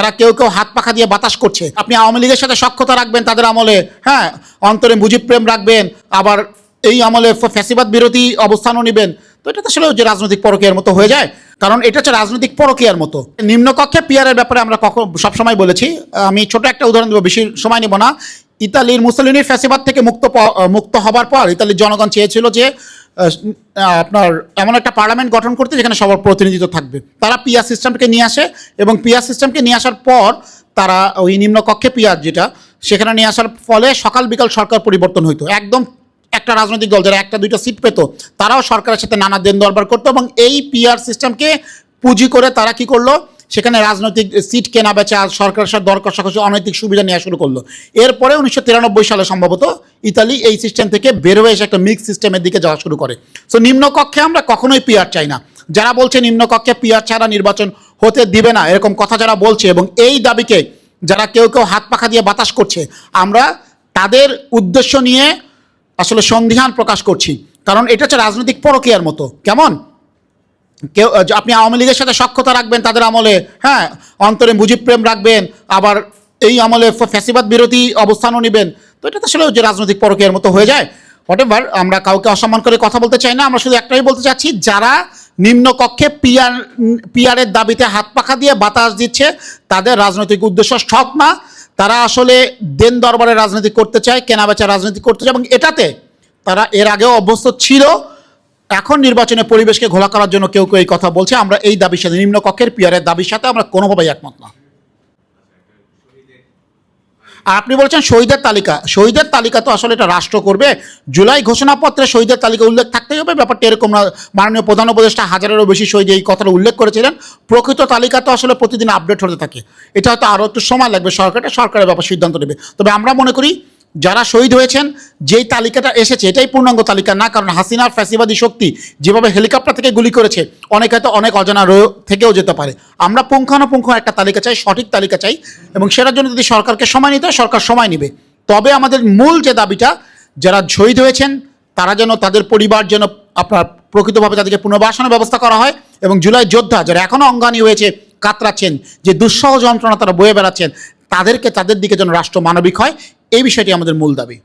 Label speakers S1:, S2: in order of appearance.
S1: তারা কেউ কেউ হাত পাখা দিয়ে বাতাস করছে। আপনি আওয়ামী লীগের সাথে সখ্যতা রাখবেন তাদের আমলে, হ্যাঁ, অন্তরে মুজিব প্রেম রাখবেন, আবার এই আমলে ফ্যাসিবাদ বিরোধী অবস্থানও নেবেন। তো এটা তো আসলে যে রাজনৈতিক পরকীয়ার মতো হয়ে যায়, কারণ এটা হচ্ছে রাজনৈতিক পরকীয়ার মতো। নিম্নকক্ষে পিয়ারের ব্যাপারে আমরা সবসময় বলেছি। আমি ছোট একটা উদাহরণ দেবো, বেশি সময় নেব না। ইতালির মুসলিনের ফ্যাসিবাদ থেকে মুক্ত হবার পর ইতালির জনগণ চেয়েছিল যে আপনার এমন একটা পার্লামেন্ট গঠন করতে যেখানে সবার প্রতিনিধিত্ব থাকবে। তারা পিয়ার সিস্টেমকে নিয়ে আসে এবং পিয়ার সিস্টেমকে নিয়ে আসার পর তারা ওই নিম্নকক্ষে পিয়ার যেটা সেখানে নিয়ে আসার ফলে সকাল বিকাল সরকার পরিবর্তন হইতো। একদম একটা রাজনৈতিক দল যারা একটা দুইটা সিট পেত তারাও সরকারের সাথে নানা দেন দরবার করতো এবং এই পিআর সিস্টেমকে পুঁজি করে তারা কি করলো, সেখানে রাজনৈতিক সিট কেনা বেচা, সরকারের সাথে দর কষাকষি, অনৈতিক সুবিধা নেওয়া শুরু করলো। এরপরে 1993 সালে সম্ভবত ইতালি এই সিস্টেম থেকে বের হয়ে এসে একটা মিক্স সিস্টেমের দিকে যাওয়া শুরু করে। সো নিম্নকক্ষে আমরা কখনোই পিআর চাই না। যারা বলছে নিম্নকক্ষে পিআর ছাড়া নির্বাচন হতে দিবে না, এরকম কথা যারা বলছে এবং এই দাবিকে যারা কেউ কেউ হাত পাখা দিয়ে বাতাস করছে, আমরা তাদের উদ্দেশ্য নিয়ে আসলে সন্দিহান প্রকাশ করছি। কারণ এটা হচ্ছে রাজনৈতিক পরকীয়ার মতো। কেমন কেউ আপনি আওয়ামী লীগের সাথে সখ্যতা রাখবেন তাদের আমলে, হ্যাঁ, অন্তরে মুজিব প্রেম রাখবেন, আবার এই আমলে ফ্যাসিবাদ বিরোধী অবস্থানও নেবেন। তো এটা তো আসলে যে রাজনৈতিক পরকীয়ার মতো হয়ে যায়। হোয়াটএভার, আমরা কাউকে অসম্মান করে কথা বলতে চাই না। আমরা শুধু একটাই বলতে চাচ্ছি, যারা নিম্নকক্ষে পিয়ারের দাবিতে হাত পাখা দিয়ে বাতাস দিচ্ছে তাদের রাজনৈতিক উদ্দেশ্য সৎ না। তারা আসলে দেন দরবারে রাজনীতি করতে চায়, কেনাবেচা রাজনীতি করতে চায় এবং এটাতে তারা এর আগেও অভ্যস্ত ছিল। এখন নির্বাচনের পরিবেশকে ঘোলা করার জন্য কেউ কেউ এই কথা বলছে। আমরা এই দাবির সাথে, নিম্নকক্ষের পিয়ারের দাবির সাথে আমরা কোনোভাবেই একমত না। আর আপনি বলছেন শহীদের তালিকা, শহীদের তালিকা তো আসলে এটা রাষ্ট্র করবে। জুলাই ঘোষণাপত্রে শহীদের তালিকা উল্লেখ থাকতেই হবে, ব্যাপারটা এরকম না। মাননীয় প্রধান উপদেষ্টা হাজারেরও বেশি শহীদ এই কথাটা উল্লেখ করেছিলেন। প্রকৃত তালিকা তো আসলে প্রতিদিন আপডেট হতে থাকে। এটা হয়তো আরও একটু সময় লাগবে, সরকারের ব্যাপার সিদ্ধান্ত নেবে। তবে আমরা মনে করি যারা শহীদ হয়েছেন, যেই তালিকাটা এসেছে এটাই পূর্ণাঙ্গ তালিকা না। কারণ হাসিনার ফ্যাসিবাদী শক্তি যেভাবে হেলিকপ্টার থেকে গুলি করেছে, অনেক হয়তো অনেক অজানা থেকেও যেতে পারে। আমরা পুঙ্খানুপুঙ্খ একটা তালিকা চাই, সঠিক তালিকা চাই, এবং সেটার জন্য যদি সরকারকে সময় নিতে হয় সরকার সময় নেবে। তবে আমাদের মূল যে দাবিটা, যারা শহীদ হয়েছেন তারা যেন, তাদের পরিবার যেন আপনার প্রকৃতভাবে তাদেরকে পুনর্বাসনের ব্যবস্থা করা হয়, এবং জুলাই যোদ্ধা যারা এখনও অঙ্গানী হয়েছে কাতরাচ্ছেন, যে দুঃসহ যন্ত্রণা তারা বয়ে বেড়াচ্ছেন, তাদের দিকে যেন রাষ্ট্র মানবিক হয়, এই বিষয়টি আমাদের মূল দাবি।